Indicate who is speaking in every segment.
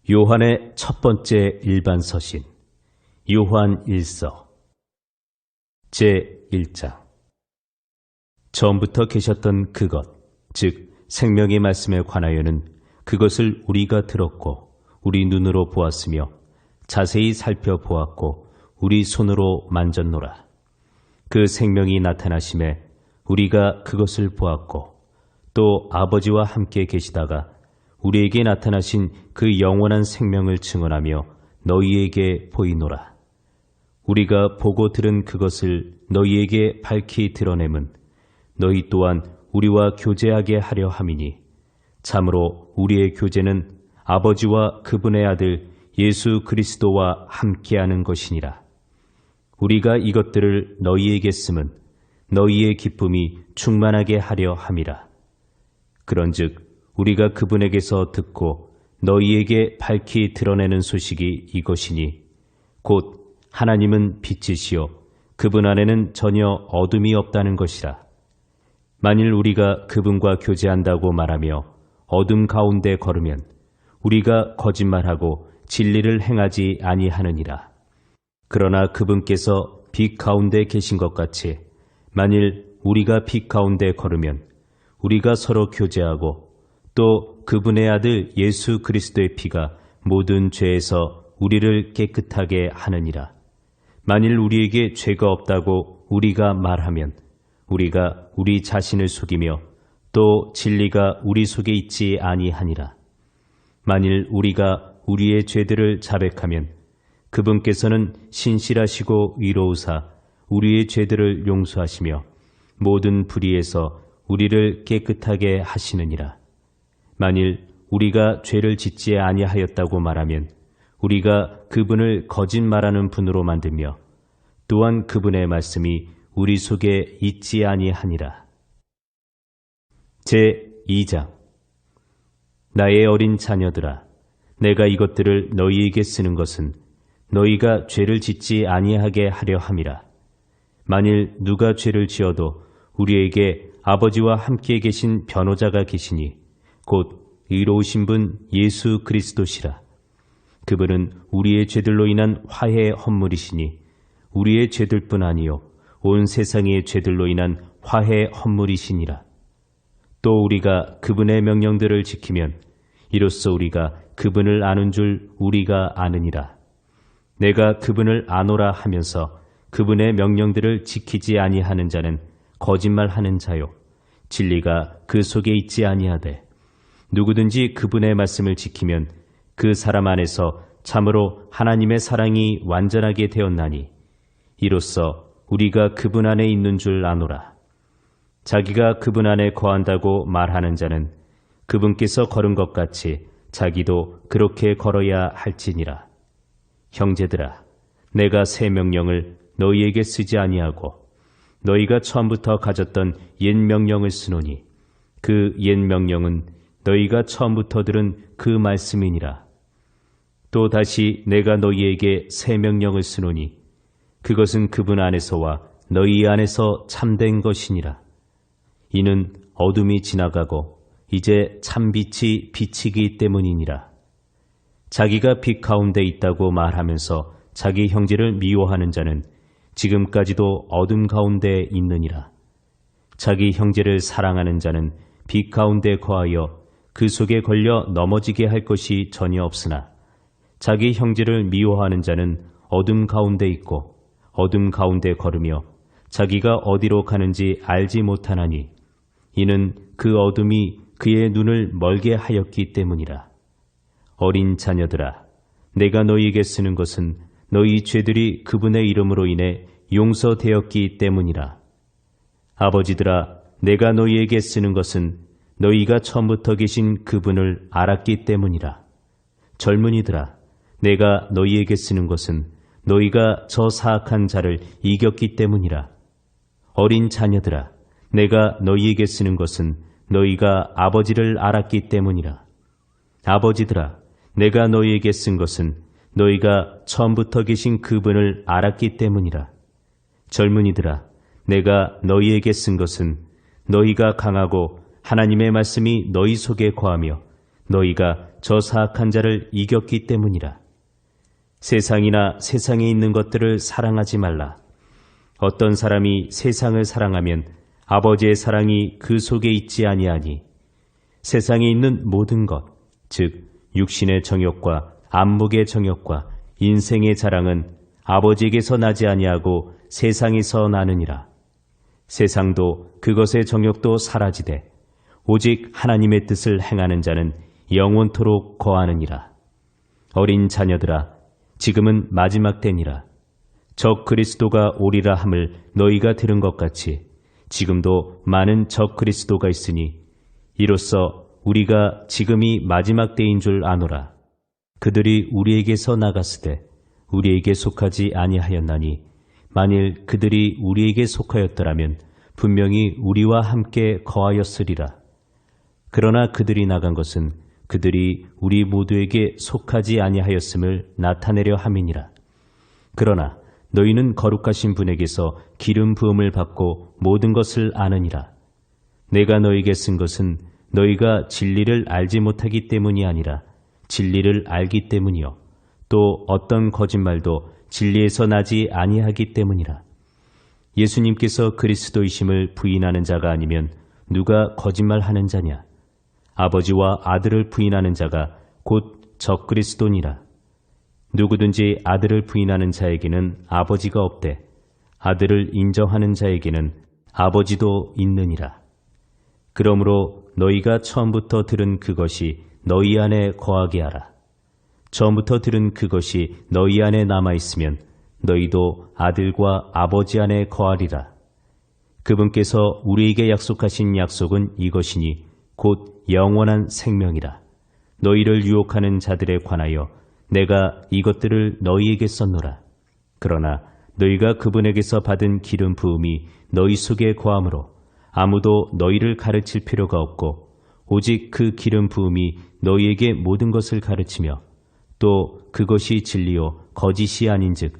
Speaker 1: 요한의 첫 번째 일반 서신 요한 1서 제1장. 처음부터 계셨던 그것, 즉 생명의 말씀에 관하여는 그것을 우리가 들었고 우리 눈으로 보았으며 자세히 살펴보았고 우리 손으로 만졌노라. 그 생명이 나타나심에 우리가 그것을 보았고 또 아버지와 함께 계시다가 우리에게 나타나신 그 영원한 생명을 증언하며 너희에게 보이노라. 우리가 보고 들은 그것을 너희에게 밝히 드러냄은 너희 또한 우리와 교제하게 하려 함이니, 참으로 우리의 교제는 아버지와 그분의 아들 예수 그리스도와 함께하는 것이니라. 우리가 이것들을 너희에게 쓰면 너희의 기쁨이 충만하게 하려 함이라. 그런즉 우리가 그분에게서 듣고 너희에게 밝히 드러내는 소식이 이것이니, 곧 하나님은 빛이시요 그분 안에는 전혀 어둠이 없다는 것이라. 만일 우리가 그분과 교제한다고 말하며 어둠 가운데 걸으면 우리가 거짓말하고 진리를 행하지 아니하느니라. 그러나 그분께서 빛 가운데 계신 것 같이 만일 우리가 빛 가운데 걸으면 우리가 서로 교제하고 또 그분의 아들 예수 그리스도의 피가 모든 죄에서 우리를 깨끗하게 하느니라. 만일 우리에게 죄가 없다고 우리가 말하면 우리가 우리 자신을 속이며 또 진리가 우리 속에 있지 아니하니라. 만일 우리가 우리의 죄들을 자백하면 그분께서는 신실하시고 의로우사 우리의 죄들을 용서하시며 모든 불의에서 우리를 깨끗하게 하시느니라. 만일 우리가 죄를 짓지 아니하였다고 말하면 우리가 그분을 거짓말하는 분으로 만들며 또한 그분의 말씀이 우리 속에 있지 아니하니라. 제2장. 나의 어린 자녀들아, 내가 이것들을 너희에게 쓰는 것은 너희가 죄를 짓지 아니하게 하려 함이라. 만일 누가 죄를 지어도 우리에게 아버지와 함께 계신 변호자가 계시니 곧 의로우신 분 예수 그리스도시라. 그분은 우리의 죄들로 인한 화해의 헌물이시니 우리의 죄들뿐 아니요 온 세상의 죄들로 인한 화해의 헌물이시니라. 또 우리가 그분의 명령들을 지키면 이로써 우리가 그분을 아는 줄 우리가 아느니라. 내가 그분을 아노라 하면서 그분의 명령들을 지키지 아니하는 자는 거짓말하는 자요 진리가 그 속에 있지 아니하되, 누구든지 그분의 말씀을 지키면 그 사람 안에서 참으로 하나님의 사랑이 완전하게 되었나니, 이로써 우리가 그분 안에 있는 줄 아노라. 자기가 그분 안에 거한다고 말하는 자는 그분께서 걸은 것 같이 자기도 그렇게 걸어야 할지니라. 형제들아, 내가 새 명령을 너희에게 쓰지 아니하고 너희가 처음부터 가졌던 옛 명령을 쓰노니 그 옛 명령은 너희가 처음부터 들은 그 말씀이니라. 또 다시 내가 너희에게 새 명령을 쓰노니 그것은 그분 안에서와 너희 안에서 참된 것이니라. 이는 어둠이 지나가고 이제 참빛이 비치기 때문이니라. 자기가 빛 가운데 있다고 말하면서 자기 형제를 미워하는 자는 지금까지도 어둠 가운데 있느니라. 자기 형제를 사랑하는 자는 빛 가운데 거하여 그 속에 걸려 넘어지게 할 것이 전혀 없으나, 자기 형제를 미워하는 자는 어둠 가운데 있고 어둠 가운데 걸으며 자기가 어디로 가는지 알지 못하나니, 이는 그 어둠이 그의 눈을 멀게 하였기 때문이라. 어린 자녀들아, 내가 너희에게 쓰는 것은 너희 죄들이 그분의 이름으로 인해 용서되었기 때문이라. 아버지들아, 내가 너희에게 쓰는 것은 너희가 처음부터 계신 그분을 알았기 때문이라. 젊은이들아, 내가 너희에게 쓰는 것은 너희가 저 사악한 자를 이겼기 때문이라. 어린 자녀들아, 내가 너희에게 쓰는 것은 너희가 아버지를 알았기 때문이라. 아버지들아, 내가 너희에게 쓴 것은 너희가 처음부터 계신 그분을 알았기 때문이라. 젊은이들아, 내가 너희에게 쓴 것은 너희가 강하고 하나님의 말씀이 너희 속에 거하며 너희가 저 사악한 자를 이겼기 때문이라. 세상이나 세상에 있는 것들을 사랑하지 말라. 어떤 사람이 세상을 사랑하면 아버지의 사랑이 그 속에 있지 아니하니 세상에 있는 모든 것, 즉 육신의 정욕과 안목의 정욕과 인생의 자랑은 아버지에게서 나지 아니하고 세상에서 나느니라. 세상도 그것의 정욕도 사라지되 오직 하나님의 뜻을 행하는 자는 영원토록 거하느니라. 어린 자녀들아, 지금은 마지막 때니라. 적 그리스도가 오리라 함을 너희가 들은 것 같이 지금도 많은 적 그리스도가 있으니 이로써 우리가 지금이 마지막 때인 줄 아노라. 그들이 우리에게서 나갔으되 우리에게 속하지 아니하였나니 만일 그들이 우리에게 속하였더라면 분명히 우리와 함께 거하였으리라. 그러나 그들이 나간 것은 그들이 우리 모두에게 속하지 아니하였음을 나타내려 함이니라. 그러나 너희는 거룩하신 분에게서 기름 부음을 받고 모든 것을 아느니라. 내가 너희에게 쓴 것은 너희가 진리를 알지 못하기 때문이 아니라 진리를 알기 때문이요 또 어떤 거짓말도 진리에서 나지 아니하기 때문이라. 예수님께서 그리스도이심을 부인하는 자가 아니면 누가 거짓말하는 자냐? 아버지와 아들을 부인하는 자가 곧 적그리스도니라. 누구든지 아들을 부인하는 자에게는 아버지가 없되 아들을 인정하는 자에게는 아버지도 있느니라. 그러므로 너희가 처음부터 들은 그것이 너희 안에 거하게 하라. 처음부터 들은 그것이 너희 안에 남아있으면 너희도 아들과 아버지 안에 거하리라. 그분께서 우리에게 약속하신 약속은 이것이니 곧 영원한 생명이라. 너희를 유혹하는 자들에 관하여 내가 이것들을 너희에게 썼노라. 그러나 너희가 그분에게서 받은 기름 부음이 너희 속에 거하므로 아무도 너희를 가르칠 필요가 없고 오직 그 기름 부음이 너희에게 모든 것을 가르치며 또 그것이 진리요 거짓이 아닌즉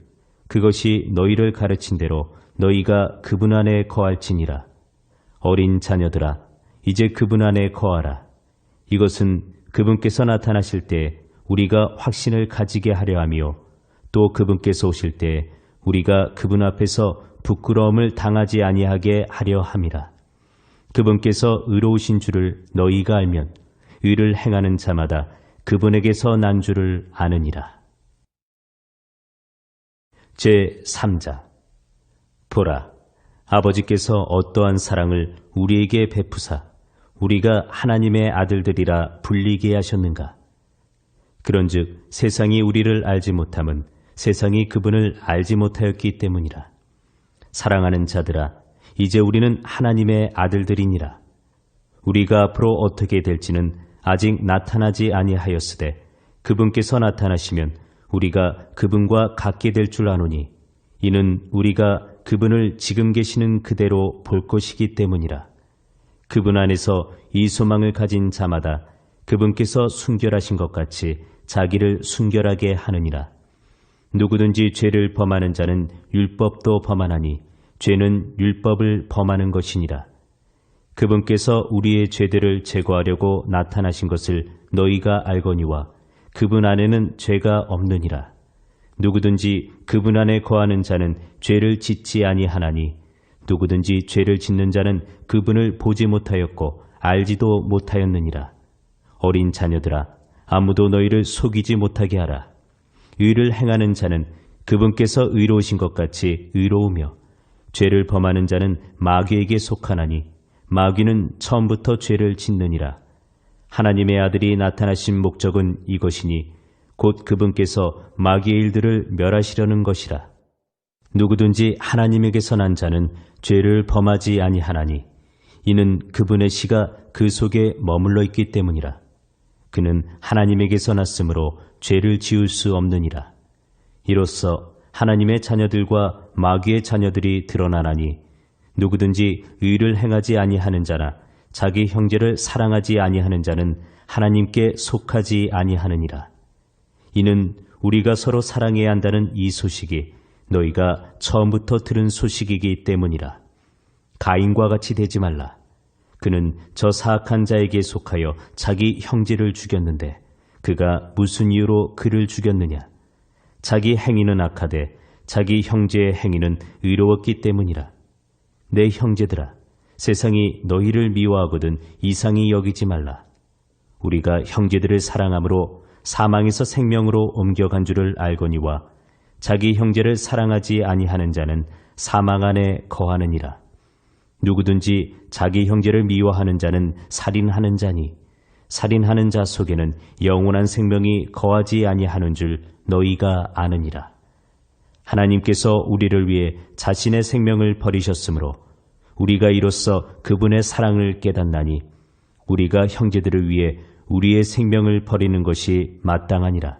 Speaker 1: 그것이 너희를 가르친 대로 너희가 그분 안에 거할지니라. 어린 자녀들아, 이제 그분 안에 거하라. 이것은 그분께서 나타나실 때 우리가 확신을 가지게 하려 하며 또 그분께서 오실 때 우리가 그분 앞에서 부끄러움을 당하지 아니하게 하려 함이라. 그분께서 의로우신 줄을 너희가 알면 의를 행하는 자마다 그분에게서 난 줄을 아느니라. 제3자. 보라, 아버지께서 어떠한 사랑을 우리에게 베푸사 우리가 하나님의 아들들이라 불리게 하셨는가. 그런즉 세상이 우리를 알지 못함은 세상이 그분을 알지 못하였기 때문이라. 사랑하는 자들아, 이제 우리는 하나님의 아들들이니라. 우리가 앞으로 어떻게 될지는 아직 나타나지 아니하였으되 그분께서 나타나시면 우리가 그분과 같게 될 줄 아노니 이는 우리가 그분을 지금 계시는 그대로 볼 것이기 때문이라. 그분 안에서 이 소망을 가진 자마다 그분께서 순결하신 것 같이 자기를 순결하게 하느니라. 누구든지 죄를 범하는 자는 율법도 범하나니 죄는 율법을 범하는 것이니라. 그분께서 우리의 죄들을 제거하려고 나타나신 것을 너희가 알거니와 그분 안에는 죄가 없느니라. 누구든지 그분 안에 거하는 자는 죄를 짓지 아니하나니 누구든지 죄를 짓는 자는 그분을 보지 못하였고 알지도 못하였느니라. 어린 자녀들아, 아무도 너희를 속이지 못하게 하라. 의를 행하는 자는 그분께서 의로우신 것 같이 의로우며 죄를 범하는 자는 마귀에게 속하나니 마귀는 처음부터 죄를 짓느니라. 하나님의 아들이 나타나신 목적은 이것이니 곧 그분께서 마귀의 일들을 멸하시려는 것이라. 누구든지 하나님에게서 난 자는 죄를 범하지 아니하나니 이는 그분의 씨가 그 속에 머물러 있기 때문이라. 그는 하나님에게서 났으므로 죄를 지을 수 없느니라. 이로써 하나님의 자녀들과 마귀의 자녀들이 드러나나니 누구든지 의를 행하지 아니하는 자나 자기 형제를 사랑하지 아니하는 자는 하나님께 속하지 아니하느니라. 이는 우리가 서로 사랑해야 한다는 이 소식이 너희가 처음부터 들은 소식이기 때문이라. 가인과 같이 되지 말라. 그는 저 사악한 자에게 속하여 자기 형제를 죽였는데 그가 무슨 이유로 그를 죽였느냐? 자기 행위는 악하되 자기 형제의 행위는 의로웠기 때문이라. 내 형제들아, 세상이 너희를 미워하거든 이상히 여기지 말라. 우리가 형제들을 사랑함으로 사망에서 생명으로 옮겨간 줄을 알거니와 자기 형제를 사랑하지 아니하는 자는 사망 안에 거하느니라. 누구든지 자기 형제를 미워하는 자는 살인하는 자니 살인하는 자 속에는 영원한 생명이 거하지 아니하는 줄 너희가 아느니라. 하나님께서 우리를 위해 자신의 생명을 버리셨으므로 우리가 이로써 그분의 사랑을 깨닫나니 우리가 형제들을 위해 우리의 생명을 버리는 것이 마땅하니라.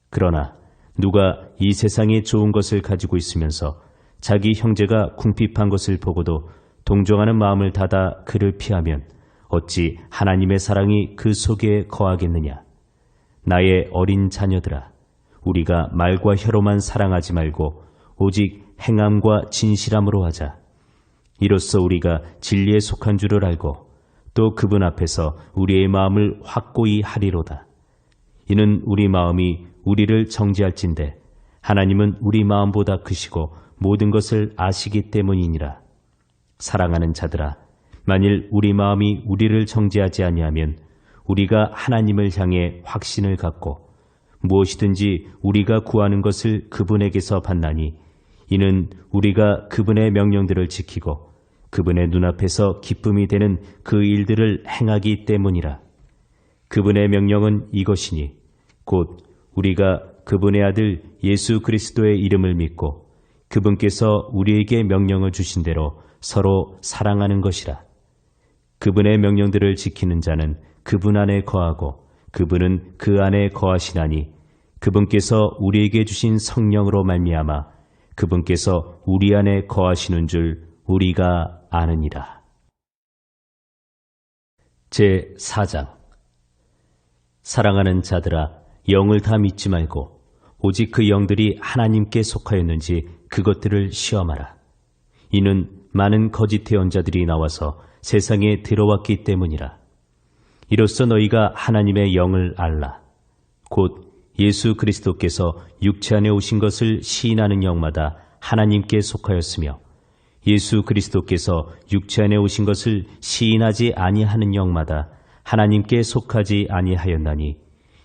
Speaker 1: 그러나 누가 이 세상에 좋은 것을 가지고 있으면서 자기 형제가 궁핍한 것을 보고도 동정하는 마음을 닫아 그를 피하면 어찌 하나님의 사랑이 그 속에 거하겠느냐. 나의 어린 자녀들아, 우리가 말과 혀로만 사랑하지 말고 오직 행함과 진실함으로 하자. 이로써 우리가 진리에 속한 줄을 알고 또 그분 앞에서 우리의 마음을 확고히 하리로다. 이는 우리 마음이 우리를 정죄할진대 하나님은 우리 마음보다 크시고 모든 것을 아시기 때문이니라. 사랑하는 자들아, 만일 우리 마음이 우리를 정죄하지 아니하면 우리가 하나님을 향해 확신을 갖고 무엇이든지 우리가 구하는 것을 그분에게서 받나니 이는 우리가 그분의 명령들을 지키고 그분의 눈앞에서 기쁨이 되는 그 일들을 행하기 때문이라. 그분의 명령은 이것이니 곧 우리가 그분의 아들 예수 그리스도의 이름을 믿고 그분께서 우리에게 명령을 주신 대로 서로 사랑하는 것이라. 그분의 명령들을 지키는 자는 그분 안에 거하고 그분은 그 안에 거하시나니 그분께서 우리에게 주신 성령으로 말미암아 그분께서 우리 안에 거하시는 줄 우리가 아느니라. 제4장. 사랑하는 자들아, 영을 다 믿지 말고 오직 그 영들이 하나님께 속하였는지 그것들을 시험하라. 이는 많은 거짓 예언자들이 나와서 세상에 들어왔기 때문이라. 이로써 너희가 하나님의 영을 알라. 곧 예수 그리스도께서 육체 안에 오신 것을 시인하는 영마다 하나님께 속하였으며 예수 그리스도께서 육체 안에 오신 것을 시인하지 아니하는 영마다 하나님께 속하지 아니하였나니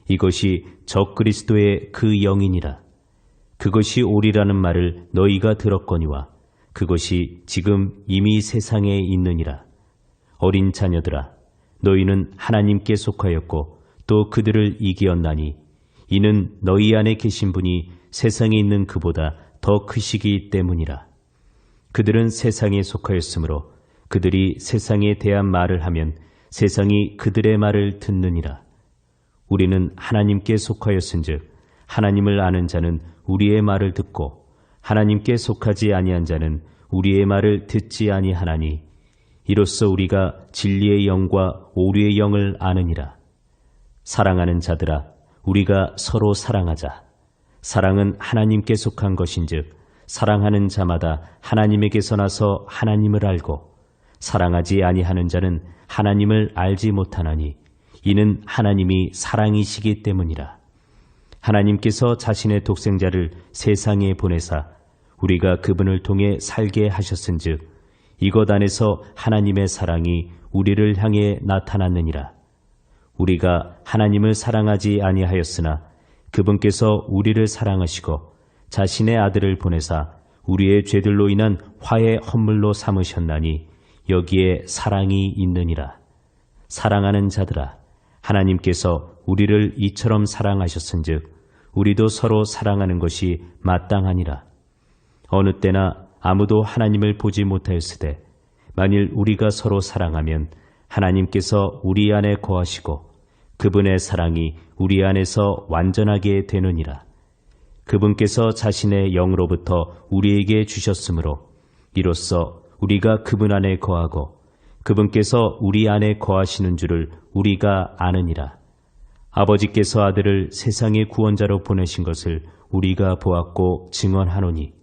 Speaker 1: 이것이 적 그리스도의 그 영이니라. 그것이 오리라는 말을 너희가 들었거니와 그것이 지금 이미 세상에 있느니라. 어린 자녀들아, 너희는 하나님께 속하였고 또 그들을 이기었나니 이는 너희 안에 계신 분이 세상에 있는 그보다 더 크시기 때문이라. 그들은 세상에 속하였으므로 그들이 세상에 대한 말을 하면 세상이 그들의 말을 듣느니라. 우리는 하나님께 속하였은즉 하나님을 아는 자는 우리의 말을 듣고 하나님께 속하지 아니한 자는 우리의 말을 듣지 아니하나니 이로써 우리가 진리의 영과 오류의 영을 아느니라. 사랑하는 자들아, 우리가 서로 사랑하자. 사랑은 하나님께 속한 것인즉 사랑하는 자마다 하나님에게서 나서 하나님을 알고 사랑하지 아니하는 자는 하나님을 알지 못하나니 이는 하나님이 사랑이시기 때문이라. 하나님께서 자신의 독생자를 세상에 보내사 우리가 그분을 통해 살게 하셨은즉 이것 안에서 하나님의 사랑이 우리를 향해 나타났느니라. 우리가 하나님을 사랑하지 아니하였으나 그분께서 우리를 사랑하시고 자신의 아들을 보내사 우리의 죄들로 인한 화의 헌물로 삼으셨나니 여기에 사랑이 있느니라. 사랑하는 자들아, 하나님께서 우리를 이처럼 사랑하셨은즉 우리도 서로 사랑하는 것이 마땅하니라. 어느 때나 아무도 하나님을 보지 못하였으되 만일 우리가 서로 사랑하면 하나님께서 우리 안에 거하시고 그분의 사랑이 우리 안에서 완전하게 되느니라. 그분께서 자신의 영으로부터 우리에게 주셨으므로 이로써 우리가 그분 안에 거하고 그분께서 우리 안에 거하시는 줄을 우리가 아느니라. 아버지께서 아들을 세상의 구원자로 보내신 것을 우리가 보았고 증언하노니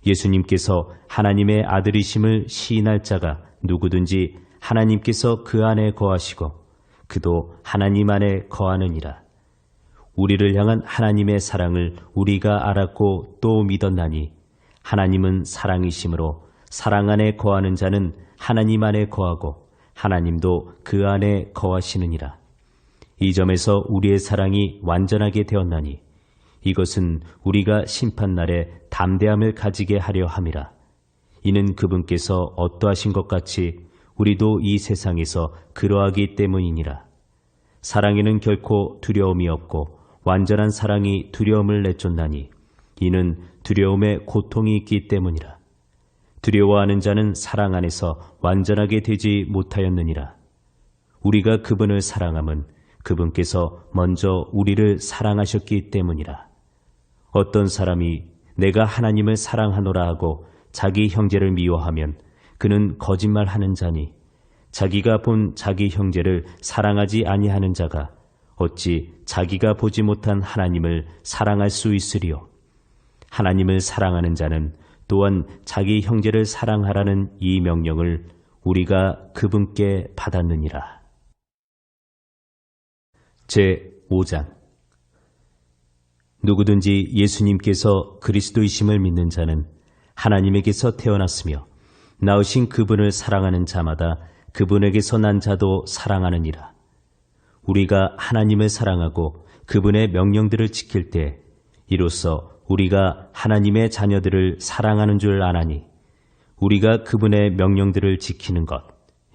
Speaker 1: 예수님께서 하나님의 아들이심을 시인할 자가 누구든지 하나님께서 그 안에 거하시고 그도 하나님 안에 거하느니라. 우리를 향한 하나님의 사랑을 우리가 알았고 또 믿었나니 하나님은 사랑이심으로 사랑 안에 거하는 자는 하나님 안에 거하고 하나님도 그 안에 거하시느니라. 이 점에서 우리의 사랑이 완전하게 되었나니 이것은 우리가 심판날에 담대함을 가지게 하려 함이라. 이는 그분께서 어떠하신 것 같이 우리도 이 세상에서 그러하기 때문이니라. 사랑에는 결코 두려움이 없고 완전한 사랑이 두려움을 내쫓나니 이는 두려움에 고통이 있기 때문이라. 두려워하는 자는 사랑 안에서 완전하게 되지 못하였느니라. 우리가 그분을 사랑함은 그분께서 먼저 우리를 사랑하셨기 때문이라. 어떤 사람이 내가 하나님을 사랑하노라 하고 자기 형제를 미워하면 그는 거짓말하는 자니 자기가 본 자기 형제를 사랑하지 아니하는 자가 어찌 자기가 보지 못한 하나님을 사랑할 수 있으리요. 하나님을 사랑하는 자는 또한 자기 형제를 사랑하라는 이 명령을 우리가 그분께 받았느니라. 제5장 누구든지 예수님께서 그리스도이심을 믿는 자는 하나님에게서 태어났으며 낳으신 그분을 사랑하는 자마다 그분에게서 난 자도 사랑하느니라. 우리가 하나님을 사랑하고 그분의 명령들을 지킬 때 이로써 우리가 하나님의 자녀들을 사랑하는 줄 아나니 우리가 그분의 명령들을 지키는 것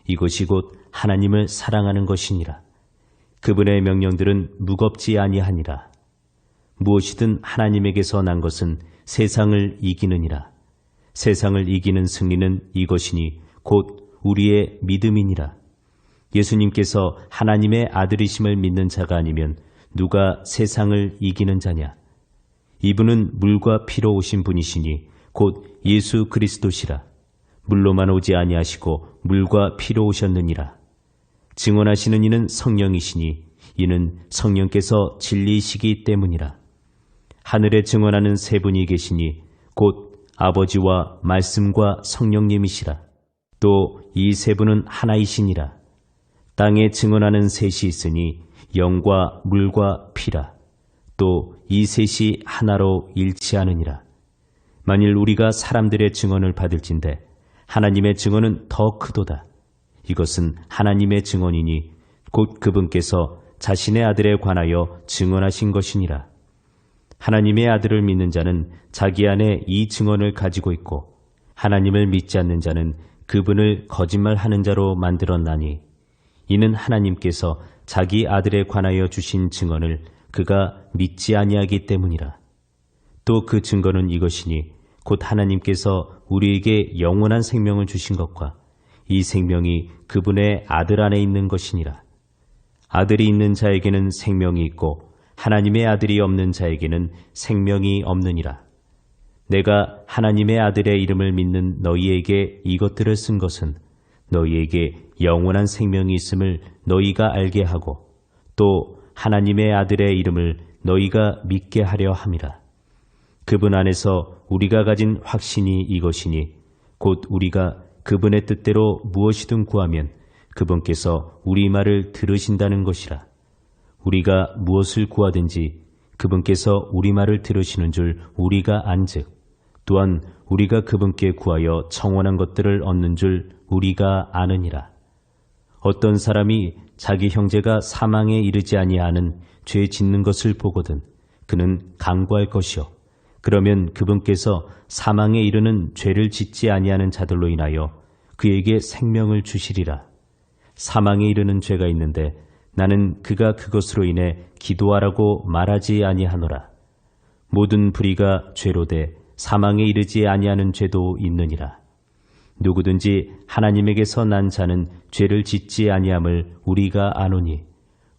Speaker 1: 이것이 곧 하나님을 사랑하는 것이니라. 그분의 명령들은 무겁지 아니하니라. 무엇이든 하나님에게서 난 것은 세상을 이기느니라. 세상을 이기는 승리는 이것이니 곧 우리의 믿음이니라. 예수님께서 하나님의 아들이심을 믿는 자가 아니면 누가 세상을 이기는 자냐? 이분은 물과 피로 오신 분이시니 곧 예수 그리스도시라. 물로만 오지 아니하시고 물과 피로 오셨느니라. 증언하시는 이는 성령이시니 이는 성령께서 진리이시기 때문이라. 하늘에 증언하는 세 분이 계시니 곧 아버지와 말씀과 성령님이시라. 또 이 세 분은 하나이시니라. 땅에 증언하는 셋이 있으니 영과 물과 피라. 또 이 셋이 하나로 일치하느니라. 만일 우리가 사람들의 증언을 받을진대 하나님의 증언은 더 크도다. 이것은 하나님의 증언이니 곧 그분께서 자신의 아들에 관하여 증언하신 것이니라. 하나님의 아들을 믿는 자는 자기 안에 이 증언을 가지고 있고 하나님을 믿지 않는 자는 그분을 거짓말하는 자로 만들었나니 이는 하나님께서 자기 아들에 관하여 주신 증언을 그가 믿지 아니하기 때문이라. 또 그 증거는 이것이니 곧 하나님께서 우리에게 영원한 생명을 주신 것과 이 생명이 그분의 아들 안에 있는 것이니라. 아들이 있는 자에게는 생명이 있고 하나님의 아들이 없는 자에게는 생명이 없느니라. 내가 하나님의 아들의 이름을 믿는 너희에게 이것들을 쓴 것은 너희에게 영원한 생명이 있음을 너희가 알게 하고 또 하나님의 아들의 이름을 너희가 믿게 하려 함이라. 그분 안에서 우리가 가진 확신이 이것이니 곧 우리가 그분의 뜻대로 무엇이든 구하면 그분께서 우리 말을 들으신다는 것이라. 우리가 무엇을 구하든지 그분께서 우리 말을 들으시는 줄 우리가 안즉 또한 우리가 그분께 구하여 청원한 것들을 얻는 줄 우리가 아느니라. 어떤 사람이 자기 형제가 사망에 이르지 아니하는 죄 짓는 것을 보거든 그는 강구할 것이요 그러면 그분께서 사망에 이르는 죄를 짓지 아니하는 자들로 인하여 그에게 생명을 주시리라. 사망에 이르는 죄가 있는데 나는 그가 그것으로 인해 기도하라고 말하지 아니하노라. 모든 불의가 죄로 돼 사망에 이르지 아니하는 죄도 있느니라. 누구든지 하나님에게서 난 자는 죄를 짓지 아니함을 우리가 아노니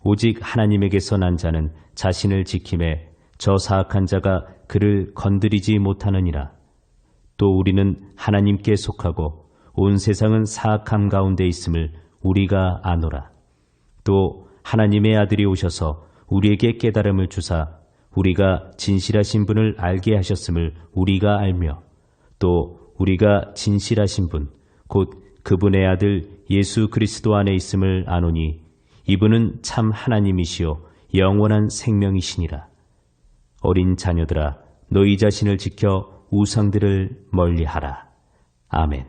Speaker 1: 오직 하나님에게서 난 자는 자신을 지킴에 저 사악한 자가 그를 건드리지 못하느니라. 또 우리는 하나님께 속하고 온 세상은 사악함 가운데 있음을 우리가 아노라. 또 하나님의 아들이 오셔서 우리에게 깨달음을 주사 우리가 진실하신 분을 알게 하셨음을 우리가 알며 또 우리가 진실하신 분 곧 그분의 아들 예수 그리스도 안에 있음을 아노니 이분은 참 하나님이시요 영원한 생명이시니라. 어린 자녀들아, 너희 자신을 지켜 우상들을 멀리하라. 아멘.